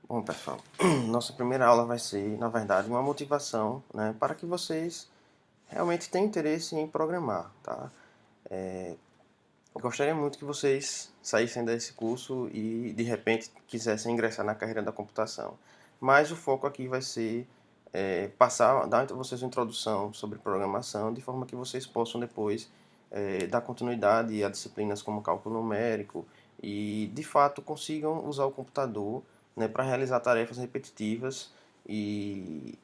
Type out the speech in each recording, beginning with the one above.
Bom, pessoal, nossa primeira aula vai ser, na verdade, uma motivação, né, para que vocês realmente tenham interesse em programar, tá? Eu gostaria muito que vocês saíssem desse curso e, de repente, quisessem ingressar na carreira da computação. Mas o foco aqui vai ser dar a vocês uma introdução sobre programação, de forma que vocês possam depois dar continuidade a disciplinas como cálculo numérico e, de fato, consigam usar o computador, né, para realizar tarefas repetitivas e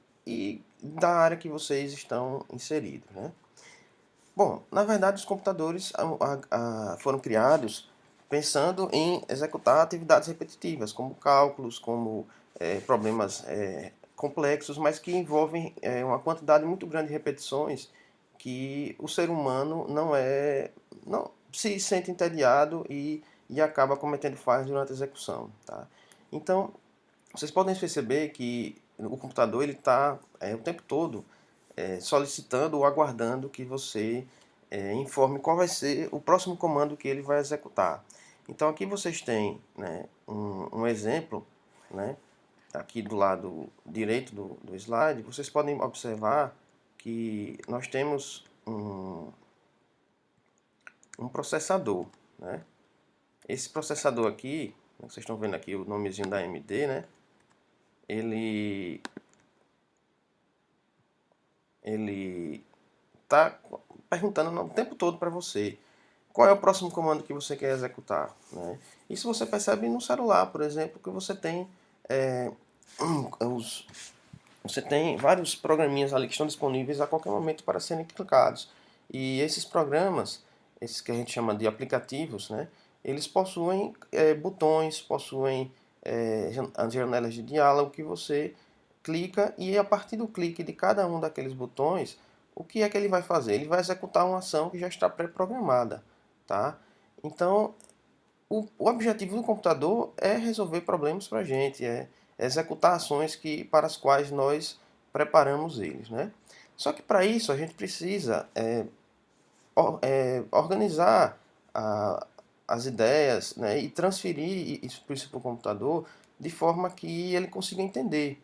da área que vocês estão inseridos, né? Bom, na verdade, os computadores foram criados pensando em executar atividades repetitivas, como cálculos, como problemas complexos, mas que envolvem uma quantidade muito grande de repetições que o ser humano não se sente entediado e acaba cometendo falhas durante a execução, tá? Então, vocês podem perceber que o computador ele está o tempo todo solicitando ou aguardando que você informe qual vai ser o próximo comando que ele vai executar. Então aqui vocês têm, né, um exemplo, né, aqui do lado direito do slide, vocês podem observar que nós temos um processador, né? Esse processador aqui, vocês estão vendo aqui o nomezinho da AMD, né? Ele ele está perguntando o tempo todo para você qual é o próximo comando que você quer executar, né? Isso você percebe no celular, por exemplo, que você tem é, os, você tem vários programinhas ali que estão disponíveis a qualquer momento para serem clicados. E esses programas, esses que a gente chama de aplicativos, né? Eles possuem botões, possuem janelas de diálogo que você clica e a partir do clique de cada um daqueles botões, o que é que ele vai fazer? Ele vai executar uma ação que já está pré-programada, tá? Então, o objetivo do computador é resolver problemas para a gente, é executar ações para as quais nós preparamos eles, né? Só que para isso a gente precisa organizar as ideias, né, e transferir isso para o computador de forma que ele consiga entender.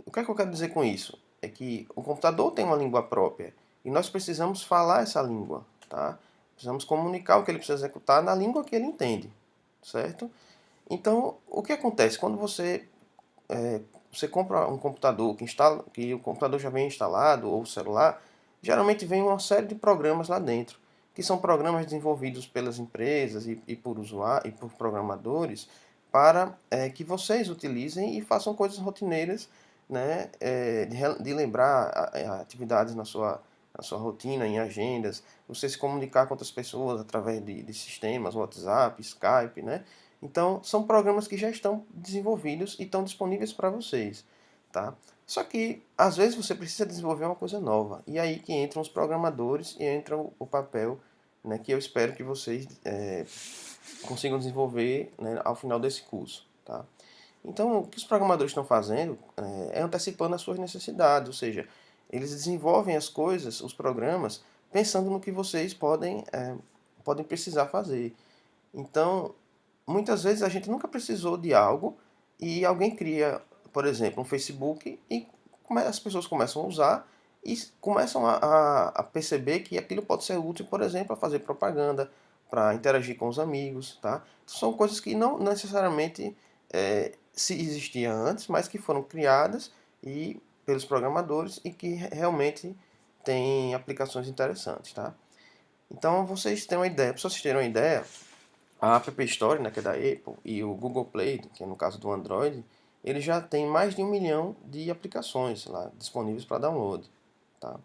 O que é que eu quero dizer com isso? É que o computador tem uma língua própria e nós precisamos falar essa língua, tá? Precisamos comunicar o que ele precisa executar na língua que ele entende, certo? Então, o que acontece quando você compra um computador que o computador já vem instalado ou o celular, geralmente vem uma série de programas lá dentro, que são programas desenvolvidos pelas empresas e por usuários e por programadores para que vocês utilizem e façam coisas rotineiras, né, de lembrar atividades na sua rotina, em agendas, você se comunicar com outras pessoas através de sistemas, WhatsApp, Skype, né? Então, são programas que já estão desenvolvidos e estão disponíveis para vocês, tá? Só que, às vezes, você precisa desenvolver uma coisa nova. E aí que entram os programadores e entra o papel, né, que eu espero que vocês consigam desenvolver, né, ao final desse curso, tá? Então, o que os programadores estão fazendo é antecipando as suas necessidades, ou seja, eles desenvolvem as coisas, os programas, pensando no que vocês podem precisar fazer. Então, muitas vezes a gente nunca precisou de algo e alguém cria, por exemplo, um Facebook e as pessoas começam a usar e começam a perceber que aquilo pode ser útil, por exemplo, a fazer propaganda, para interagir com os amigos, tá? São coisas que não necessariamente se existiam antes, mas que foram criadas pelos programadores e que realmente têm aplicações interessantes, tá? Então vocês têm uma ideia, para vocês terem uma ideia, a App Store, né, que é da Apple, e o Google Play, que é no caso do Android, ele já tem mais de 1 milhão de aplicações lá disponíveis para download, tá?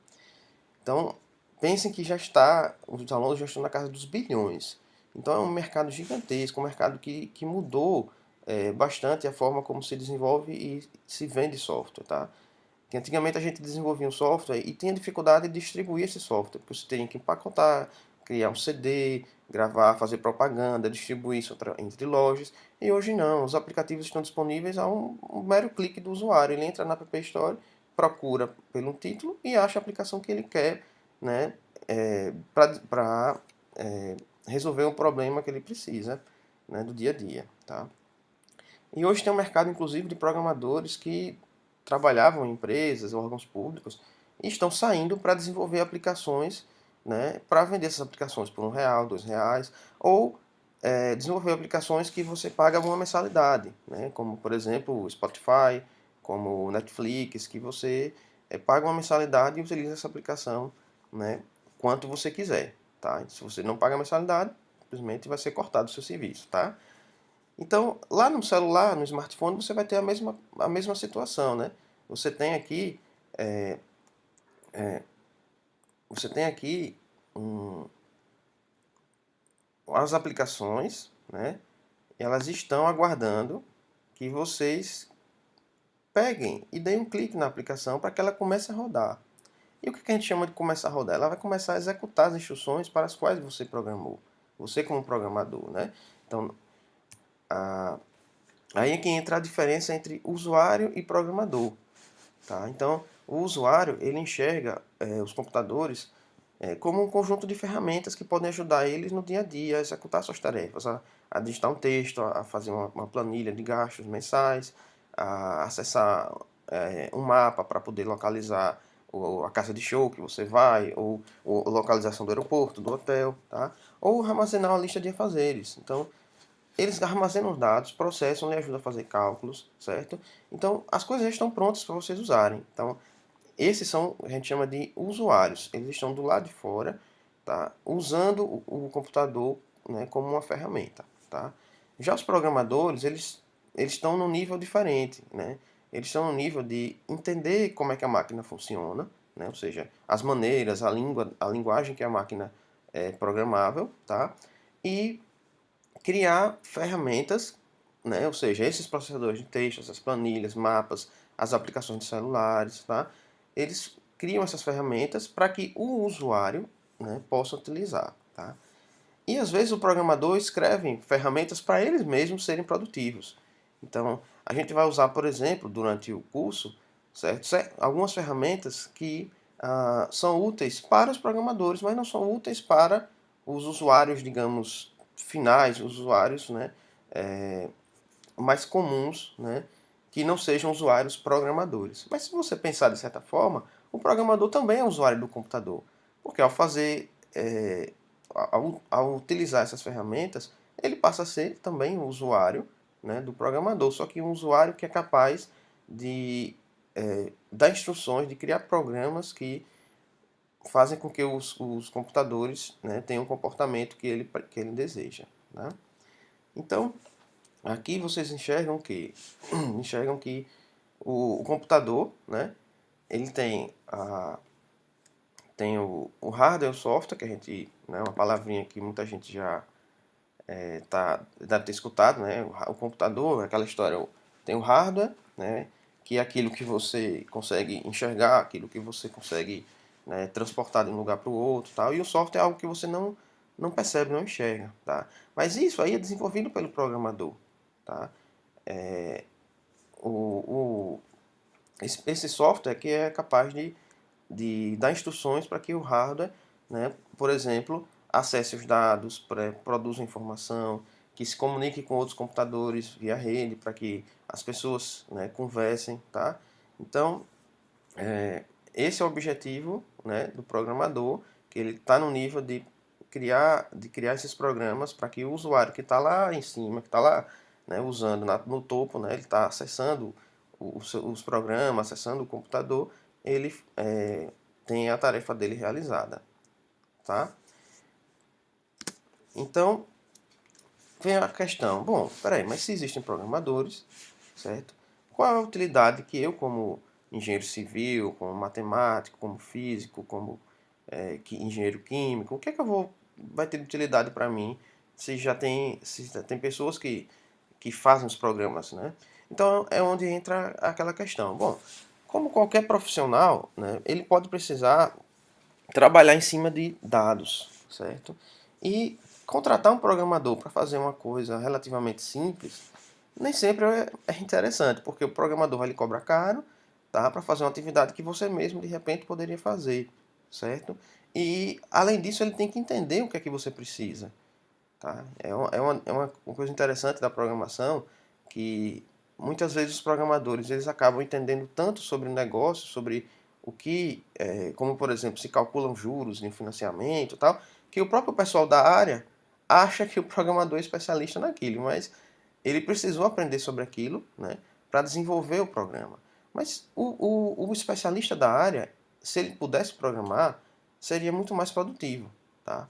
Então, pensem que os downloads já estão na casa dos bilhões. Então é um mercado gigantesco, um mercado que mudou bastante a forma como se desenvolve e se vende software, tá? Que antigamente a gente desenvolvia um software e tinha dificuldade de distribuir esse software, porque você tinha que empacotar, criar um CD, gravar, fazer propaganda, distribuir isso entre lojas. E hoje não, os aplicativos estão disponíveis a um mero clique do usuário. Ele entra na App Store, procura pelo título e acha a aplicação que ele quer, né, para resolver um problema que ele precisa, né, do dia a dia. Tá? E hoje tem um mercado, inclusive, de programadores que trabalhavam em empresas, órgãos públicos, e estão saindo para desenvolver aplicações, né, para vender essas aplicações por R$ 1, R$ 2, ou desenvolver aplicações que você paga uma mensalidade, né, como, por exemplo, o Spotify, como o Netflix, que você paga uma mensalidade e utiliza essa aplicação, né, quanto você quiser. Tá? Se você não paga a mensalidade, simplesmente vai ser cortado o seu serviço. Tá? Então, lá no celular, no smartphone, você vai ter a mesma situação, né? Você tem aqui, é, você tem aqui as aplicações, né? Elas estão aguardando que vocês peguem e deem um clique na aplicação para que ela comece a rodar. E o que a gente chama de começar a rodar? Ela vai começar a executar as instruções para as quais você programou. Você como programador, né? Então, aí é que entra a diferença entre usuário e programador. Tá? Então, o usuário ele enxerga os computadores como um conjunto de ferramentas que podem ajudar eles no dia a dia a executar suas tarefas, a digitar um texto, a fazer uma planilha de gastos mensais, a acessar um mapa para poder localizar a casa de show que você vai, ou a localização do aeroporto, do hotel, tá? Ou armazenar uma lista de afazeres. Então, eles armazenam os dados, processam e ajudam a fazer cálculos, certo? Então, as coisas já estão prontas para vocês usarem. Então, esses são, a gente chama de usuários. Eles estão do lado de fora, tá? Usando o computador, né, como uma ferramenta, tá? Já os programadores, eles estão num nível diferente, né? Eles estão no nível de entender como é que a máquina funciona, né? Ou seja, as maneiras, a linguagem que a máquina é programável, tá? E criar ferramentas, né? Ou seja, esses processadores de texto, essas planilhas, mapas, as aplicações de celulares, tá? Eles criam essas ferramentas para que o usuário, né, possa utilizar. Tá? E às vezes o programador escreve ferramentas para eles mesmos serem produtivos. Então, a gente vai usar, por exemplo, durante o curso, certo? Algumas ferramentas que são úteis para os programadores, mas não são úteis para os usuários, digamos, finais, os usuários, né, mais comuns, né, que não sejam usuários programadores. Mas se você pensar de certa forma, o programador também é usuário do computador, porque ao fazer, ao utilizar essas ferramentas, ele passa a ser também um usuário, né, do programador, só que um usuário que é capaz de dar instruções, de criar programas que fazem com que os computadores, né, tenham o comportamento que ele deseja. Né? Então, aqui vocês enxergam que enxergam que o computador, né, ele tem o hardware e o software, que a gente, né, uma palavrinha que muita gente já deve ter escutado, né, o computador, aquela história, tem o hardware, né, que é aquilo que você consegue enxergar, aquilo que você consegue, né, transportar de um lugar para o outro, tal, e o software é algo que você não percebe, não enxerga, tá? Mas isso aí é desenvolvido pelo programador, tá? O, o, esse software que é capaz de dar instruções para que o hardware, né, por exemplo, acesse os dados, produza informação, que se comunique com outros computadores via rede para que as pessoas, né, conversem, tá? Então, esse é o objetivo, né, do programador, que ele está no nível de criar esses programas para que o usuário que está lá em cima, que está lá, né, usando no topo, né, ele está acessando os programas, acessando o computador, ele tem a tarefa dele realizada. Tá? Então, vem a questão, bom, peraí, mas se existem programadores, certo? Qual a utilidade que eu, como engenheiro civil, como matemático, como físico, como engenheiro químico, o que é que vai ter de utilidade para mim se já tem pessoas que fazem os programas, né? Então é onde entra aquela questão. Bom, como qualquer profissional, né, ele pode precisar trabalhar em cima de dados, certo? E contratar um programador para fazer uma coisa relativamente simples, nem sempre é interessante, porque o programador vai lhe cobrar caro, tá? Para fazer uma atividade que você mesmo de repente poderia fazer, certo? E além disso, ele tem que entender o que é que você precisa, tá? É uma coisa interessante da programação, que muitas vezes os programadores eles acabam entendendo tanto sobre o negócio, sobre o que, como por exemplo, se calculam juros em financiamento e tal, que o próprio pessoal da área acha que o programador é especialista naquilo, mas ele precisou aprender sobre aquilo, né, para desenvolver o programa. Mas o especialista da área, se ele pudesse programar, seria muito mais produtivo, tá?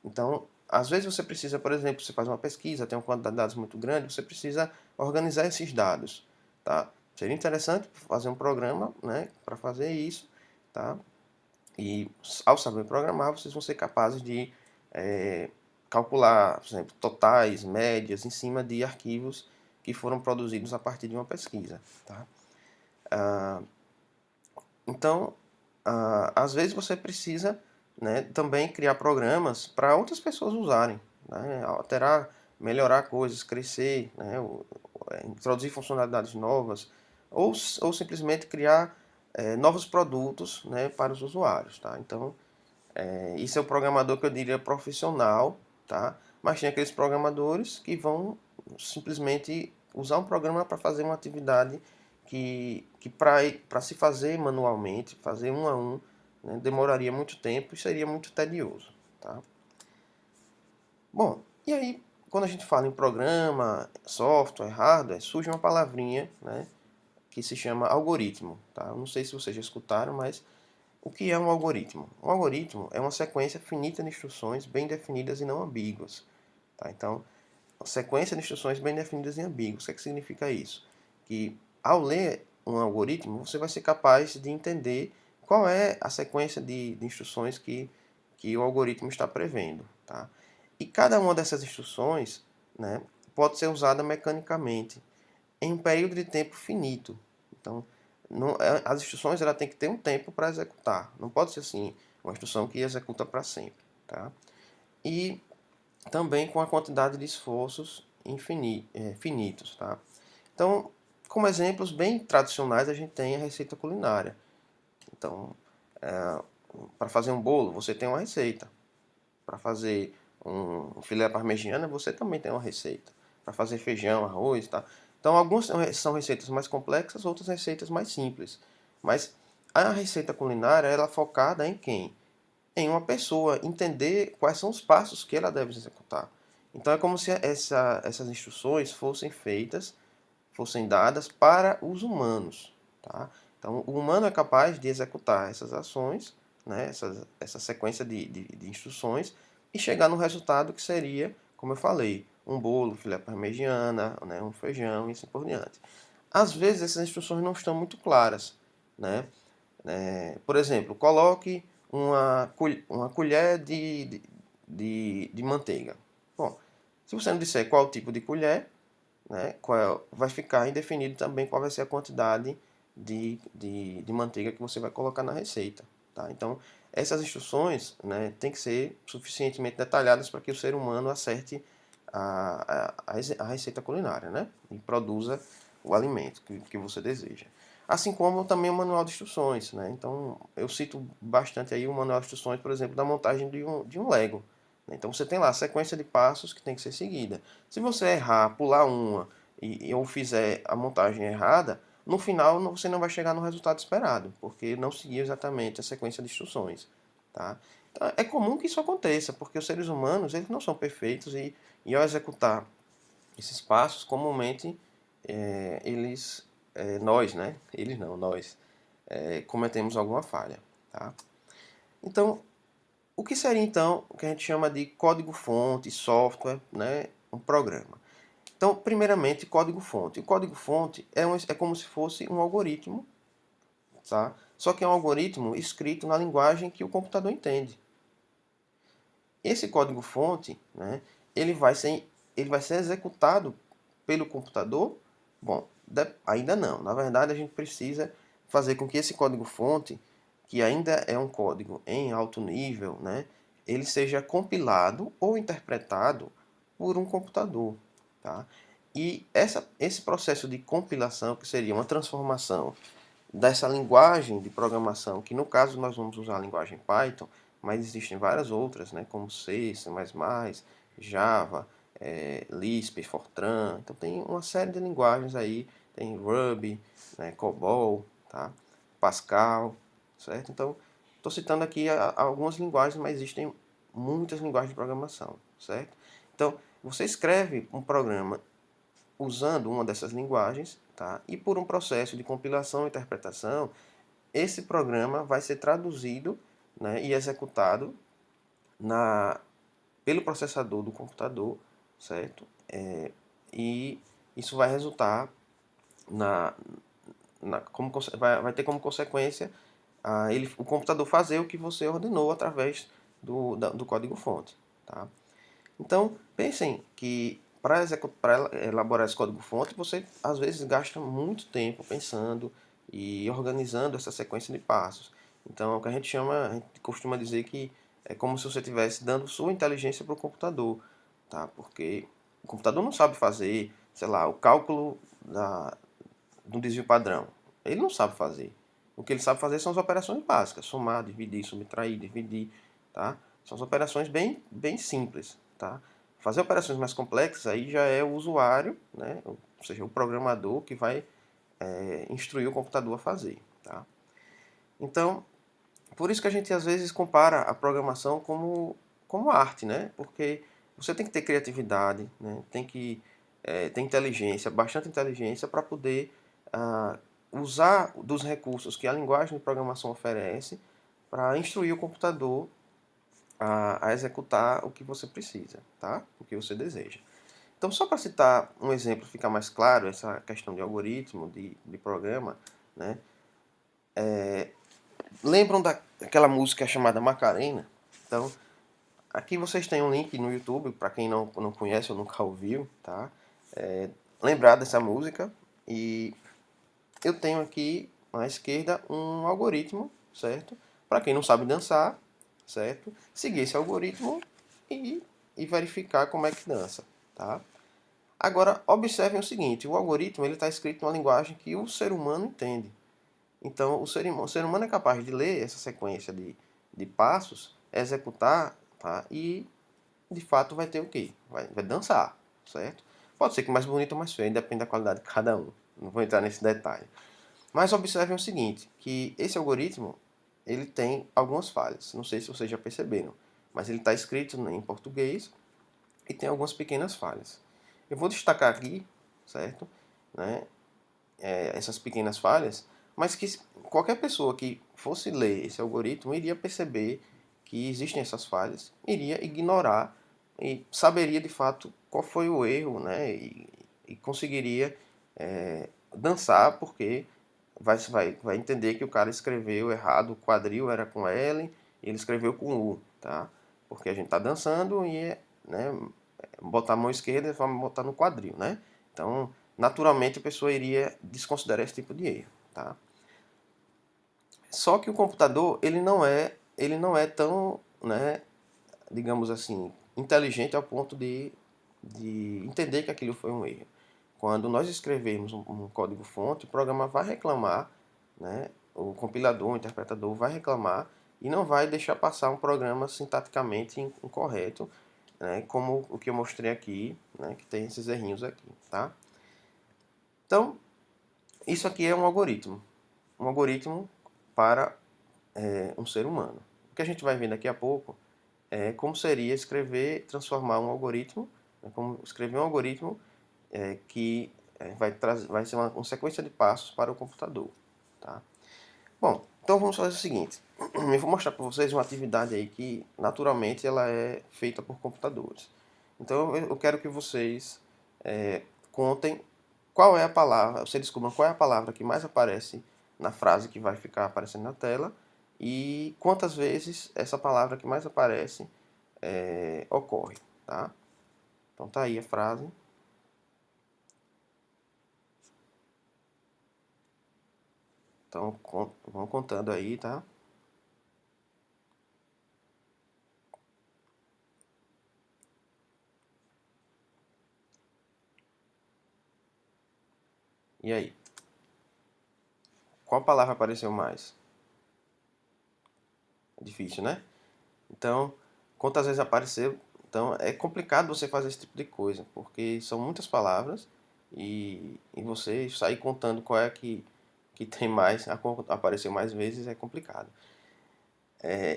Então, às vezes você precisa, por exemplo, você faz uma pesquisa, tem uma quantidade de dados muito grande, você precisa organizar esses dados, tá? Seria interessante fazer um programa, né, para fazer isso, tá? E ao saber programar, vocês vão ser capazes de calcular, por exemplo, totais, médias, em cima de arquivos que foram produzidos a partir de uma pesquisa, tá? Então, às vezes você precisa, né, também criar programas para outras pessoas usarem, né, alterar, melhorar coisas, crescer, né, introduzir funcionalidades novas, ou simplesmente criar novos produtos, né, para os usuários. Tá? Então, isso é o programador que eu diria profissional, tá? Mas tem aqueles programadores que vão simplesmente usar um programa para fazer uma atividade que para se fazer manualmente, fazer um a um, né, demoraria muito tempo e seria muito tedioso. Tá? Bom, e aí quando a gente fala em programa, software, hardware, surge uma palavrinha, né, que se chama algoritmo. Tá? Eu não sei se vocês já escutaram, mas o que é um algoritmo? Um algoritmo é uma sequência finita de instruções bem definidas e não ambíguas. Tá? Então, uma sequência de instruções bem definidas e ambíguas. O que, é que significa isso? Que ao ler um algoritmo, você vai ser capaz de entender qual é a sequência de instruções que o algoritmo está prevendo. Tá? E cada uma dessas instruções, né, pode ser usada mecanicamente em um período de tempo finito. Então, as instruções ela tem que ter um tempo para executar. Não pode ser assim, uma instrução que executa para sempre. Tá? E também com a quantidade de esforços finitos. Tá? Então, como exemplos bem tradicionais, a gente tem a receita culinária. Então, para fazer um bolo, você tem uma receita. Para fazer um filé parmegiana, você também tem uma receita. Para fazer feijão, arroz, tá? Então, algumas são receitas mais complexas, outras receitas mais simples. Mas a receita culinária, ela é focada em quem? Em uma pessoa entender quais são os passos que ela deve executar. Então, é como se essas instruções fossem feitas, fossem dadas para os humanos. Tá? Então, o humano é capaz de executar essas ações, né, essa sequência de instruções, e chegar no resultado que seria, como eu falei, um bolo, filé parmegiana, né, um feijão e assim por diante. Às vezes essas instruções não estão muito claras. Né? Por exemplo, coloque uma colher de manteiga. Bom, se você não disser qual tipo de colher, né, vai ficar indefinido também qual vai ser a quantidade de manteiga que você vai colocar na receita. Tá? Então, essas instruções, né, têm que ser suficientemente detalhadas para que o ser humano acerte a receita culinária, né, e produza o alimento que você deseja. Assim como também o manual de instruções. Né? Então, eu cito bastante aí o manual de instruções, por exemplo, da montagem de um Lego. Então você tem lá a sequência de passos que tem que ser seguida. Se você errar, pular uma ou fizer a montagem errada, no final você não vai chegar no resultado esperado, porque não seguiu exatamente a sequência de instruções. Tá? Então, é comum que isso aconteça, porque os seres humanos eles não são perfeitos e ao executar esses passos, comumente nós, né? Eles não, nós, cometemos alguma falha. Tá? Então, o que seria então o que a gente chama de código-fonte, software, né, um programa? Então, primeiramente, código-fonte. O código-fonte é como se fosse um algoritmo, tá? Só que é um algoritmo escrito na linguagem que o computador entende. Esse código-fonte, né, ele vai ser executado pelo computador? Bom, ainda não. Na verdade, a gente precisa fazer com que esse código-fonte, que ainda é um código em alto nível, né, ele seja compilado ou interpretado por um computador. Tá? E esse processo de compilação, que seria uma transformação dessa linguagem de programação, que no caso nós vamos usar a linguagem Python, mas existem várias outras, né, como C, C++, Java, Lisp, Fortran. Então tem uma série de linguagens aí, tem Ruby, né, COBOL, tá? Pascal, certo? Então, estou citando aqui algumas linguagens, mas existem muitas linguagens de programação, certo? Então, você escreve um programa usando uma dessas linguagens, tá? E por um processo de compilação e interpretação, esse programa vai ser traduzido, né, e executado na, pelo processador do computador, certo? E isso vai resultar na, vai ter como consequência o computador fazer o que você ordenou através do código-fonte. Tá? Então, pensem que para elaborar esse código-fonte, você às vezes gasta muito tempo pensando e organizando essa sequência de passos. Então, é o que a gente costuma dizer que é como se você estivesse dando sua inteligência para o computador, tá? Porque o computador não sabe fazer, sei lá, o cálculo do desvio padrão. Ele não sabe fazer. O que ele sabe fazer são as operações básicas, somar, dividir, subtrair, dividir, tá? São as operações bem simples, tá? Fazer operações mais complexas aí já é o usuário, né? Ou seja, o programador que vai instruir o computador a fazer, tá? Então, por isso que a gente às vezes compara a programação como arte, né? Porque você tem que ter criatividade, né? Tem que ter inteligência, bastante inteligência para poder ah, usar dos recursos que a linguagem de programação oferece para instruir o computador a executar o que você precisa, tá? O que você deseja. Então, só para citar um exemplo, ficar mais claro essa questão de algoritmo, de programa, né? Lembram daquela música chamada Macarena? Então, aqui vocês têm um link no YouTube, para quem não conhece ou nunca ouviu, tá? Lembrar dessa música. E eu tenho aqui à esquerda um algoritmo, certo? Para quem não sabe dançar, certo? Seguir esse algoritmo e, e verificar como é que dança, tá? Agora, observem o seguinte, o algoritmo está escrito em uma linguagem que o ser humano entende. Então, o ser humano é capaz de ler essa sequência de passos, executar, tá? E, de fato, vai ter o quê? Vai dançar, certo? Pode ser que mais bonito ou mais feio, depende da qualidade de cada um. Não vou entrar nesse detalhe. Mas observem o seguinte, que esse algoritmo, ele tem algumas falhas. Não sei se vocês já perceberam, mas ele está escrito em português e tem algumas pequenas falhas. Eu vou destacar aqui, certo? Né? Essas pequenas falhas, mas que qualquer pessoa que fosse ler esse algoritmo iria perceber que existem essas falhas, iria ignorar e saberia de fato qual foi o erro, né? E conseguiria dançar, porque vai entender que o cara escreveu errado, o quadril era com L, e ele escreveu com U, tá? Porque a gente está dançando e né, botar a mão esquerda e vamos botar no quadril, né? Então, naturalmente a pessoa iria desconsiderar esse tipo de erro, tá? Só que o computador, ele não é tão, né, digamos assim, inteligente ao ponto de entender que aquilo foi um erro. Quando nós escrevermos um código-fonte, o programa vai reclamar, né, o compilador, o interpretador vai reclamar e não vai deixar passar um programa sintaticamente incorreto, né, como o que eu mostrei aqui, né, que tem esses errinhos aqui, tá? Então, isso aqui é um algoritmo para um ser humano. O que a gente vai ver daqui a pouco é como seria escrever, transformar um algoritmo, né, como escrever um algoritmo que vai ser uma sequência de passos para o computador. Tá? Bom, então vamos fazer o seguinte. Eu vou mostrar para vocês uma atividade aí que naturalmente ela é feita por computadores. Então eu quero que vocês contem qual é a palavra, você descubram qual é a palavra que mais aparece na frase que vai ficar aparecendo na tela e quantas vezes essa palavra que mais aparece ocorre, tá? Então tá aí a frase. Então vamos contando aí, tá? E aí? Qual palavra apareceu mais? É difícil, né? Então, quantas vezes apareceu? Então é complicado você fazer esse tipo de coisa, porque são muitas palavras e você sair contando qual é que tem mais, apareceu mais vezes é complicado.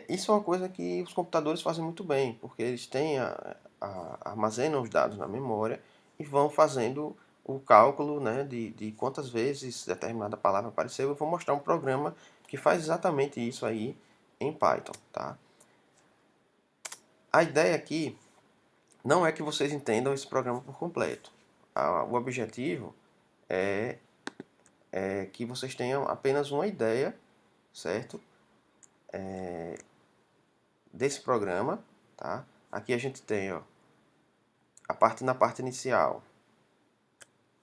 Isso é uma coisa que os computadores fazem muito bem, porque eles têm armazenam os dados na memória e vão fazendo o cálculo, né, de quantas vezes determinada palavra apareceu. Eu vou mostrar um programa que faz exatamente isso aí em Python, tá? A ideia aqui não é que vocês entendam esse programa por completo. O objetivo é, é que vocês tenham apenas uma ideia, certo? Desse programa, tá? Aqui a gente tem, ó, na parte inicial,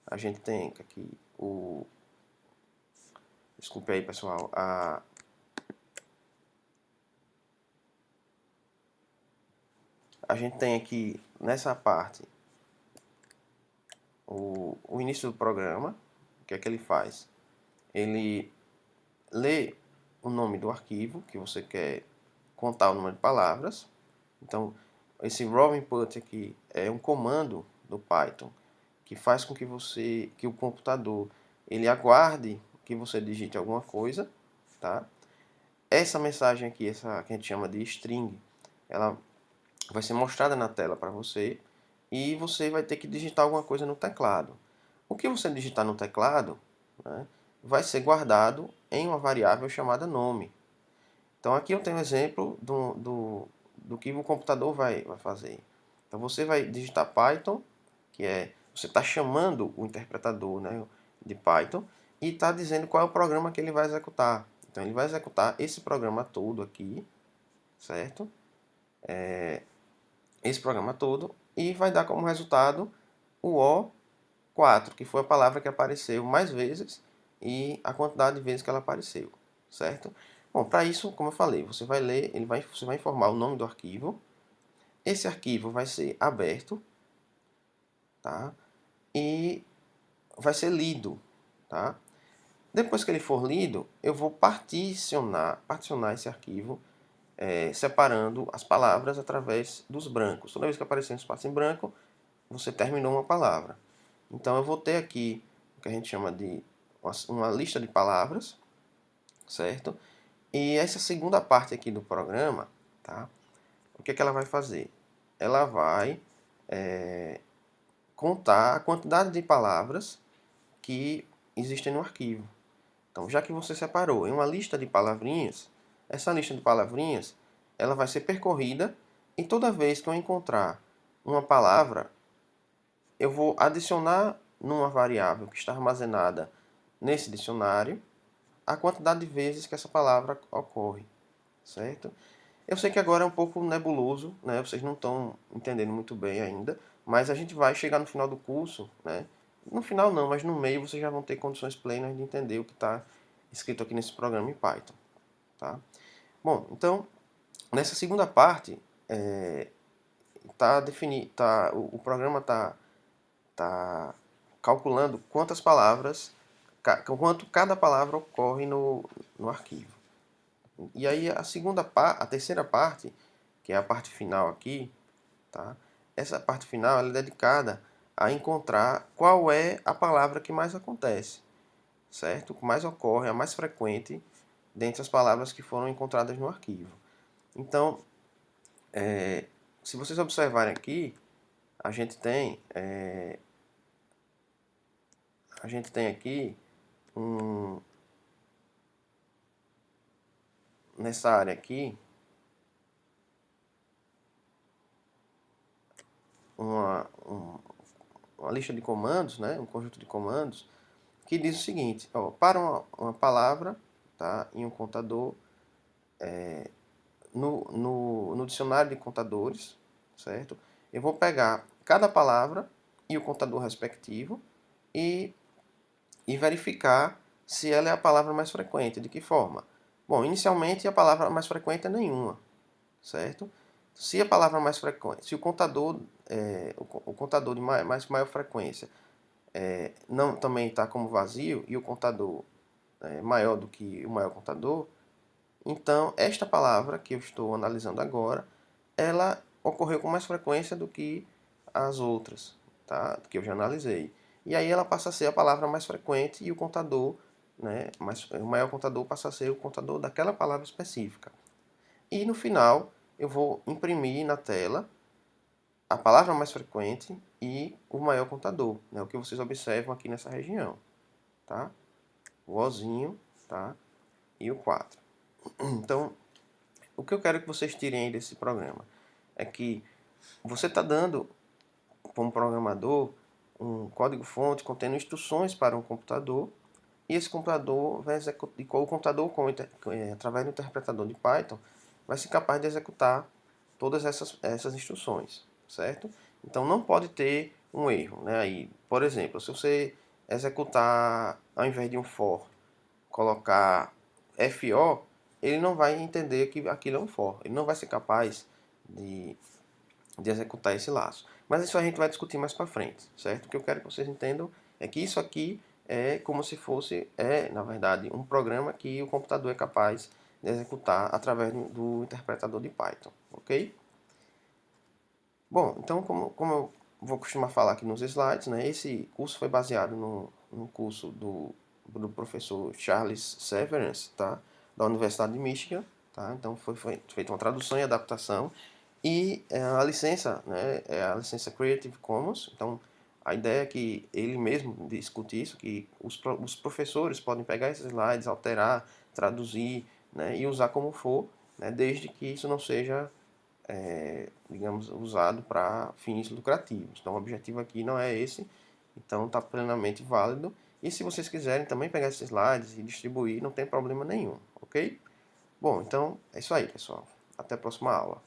a gente tem aqui o... Desculpe aí, pessoal. A gente tem aqui, nessa parte, o início do programa. O que é que ele faz? Ele lê o nome do arquivo que você quer contar o número de palavras. Então, esse raw input aqui é um comando do Python que faz com que o computador ele aguarde que você digite alguma coisa, tá? Essa mensagem aqui, essa que a gente chama de string, ela vai ser mostrada na tela para você e você vai ter que digitar alguma coisa no teclado. O que você digitar no teclado, né, vai ser guardado em uma variável chamada nome. Então aqui eu tenho um exemplo do que o computador vai fazer. Então você vai digitar Python, que é, você está chamando o interpretador, né, de Python, e está dizendo qual é o programa que ele vai executar. Então ele vai executar esse programa todo aqui, certo? Esse programa todo, e vai dar como resultado o O4, que foi a palavra que apareceu mais vezes e a quantidade de vezes que ela apareceu, certo? Bom, para isso, como eu falei, você vai ler, você vai informar o nome do arquivo. Esse arquivo vai ser aberto, tá? E vai ser lido, tá? Depois que ele for lido, eu vou particionar esse arquivo, separando as palavras através dos brancos. Toda vez que aparecer um espaço em branco, você terminou uma palavra. Então eu vou ter aqui o que a gente chama de uma lista de palavras, certo? E essa segunda parte aqui do programa, tá? O que é que ela vai fazer? Ela vai contar a quantidade de palavras que existem no arquivo. Então, já que você separou em uma lista de palavrinhas, essa lista de palavrinhas ela vai ser percorrida e toda vez que eu encontrar uma palavra, eu vou adicionar numa variável que está armazenada nesse dicionário a quantidade de vezes que essa palavra ocorre, certo? Eu sei que agora é um pouco nebuloso, né? Vocês não estão entendendo muito bem ainda, mas a gente vai chegar no final do curso, né? No final não, mas no meio vocês já vão ter condições plenas de entender o que está escrito aqui nesse programa em Python, tá? Bom, então nessa segunda parte o programa tá calculando quanto cada palavra ocorre no arquivo. E aí a terceira parte, que é a parte final aqui, tá? Essa parte final ela é dedicada a encontrar qual é a palavra que mais acontece, certo? Que mais ocorre, a mais frequente dentre as palavras que foram encontradas no arquivo. Então, se vocês observarem aqui, a gente tem, aqui um, nessa área aqui uma, um, uma lista de comandos, né? Um conjunto de comandos que diz o seguinte, ó, para uma palavra, tá? Em um contador, no dicionário de contadores, certo? Eu vou pegar cada palavra e o contador respectivo e, verificar se ela é a palavra mais frequente. De que forma? Bom, inicialmente a palavra mais frequente é nenhuma, certo? Se a palavra mais frequente, se o contador, o contador de maior frequência não também está como vazio e o contador é maior do que o maior contador, então esta palavra que eu estou analisando agora, ela ocorreu com mais frequência do que as outras, tá? Que eu já analisei. E aí ela passa a ser a palavra mais frequente e o contador, né, o maior contador passa a ser o contador daquela palavra específica. E no final eu vou imprimir na tela a palavra mais frequente e o maior contador, né, o que vocês observam aqui nessa região, tá? O Ozinho, tá? E o 4. Então, o que eu quero que vocês tirem aí desse programa é que você está dando, como programador, um código-fonte contendo instruções para um computador e esse computador vai executar, o computador através do interpretador de Python vai ser capaz de executar todas essas instruções, certo? Então não pode ter um erro, né? Aí, por exemplo, se você executar ao invés de um for, colocar FO, ele não vai entender que aquilo é um for, ele não vai ser capaz de, de executar esse laço. Mas isso a gente vai discutir mais para frente, certo? O que eu quero que vocês entendam é que isso aqui é como se fosse, na verdade, um programa que o computador é capaz de executar através do interpretador de Python, ok? Bom, então, como eu vou costumar falar aqui nos slides, né, esse curso foi baseado no curso do professor Charles Severance, tá, da Universidade de Michigan. Tá? Então, foi feita uma tradução e adaptação. E a licença, né, é a licença Creative Commons. Então, a ideia é que ele mesmo discute isso, que os professores podem pegar esses slides, alterar, traduzir, né, e usar como for, né, desde que isso não seja digamos, usado para fins lucrativos. Então, o objetivo aqui não é esse, então está plenamente válido. E se vocês quiserem também pegar esses slides e distribuir, não tem problema nenhum, ok? Bom, então é isso aí, pessoal. Até a próxima aula.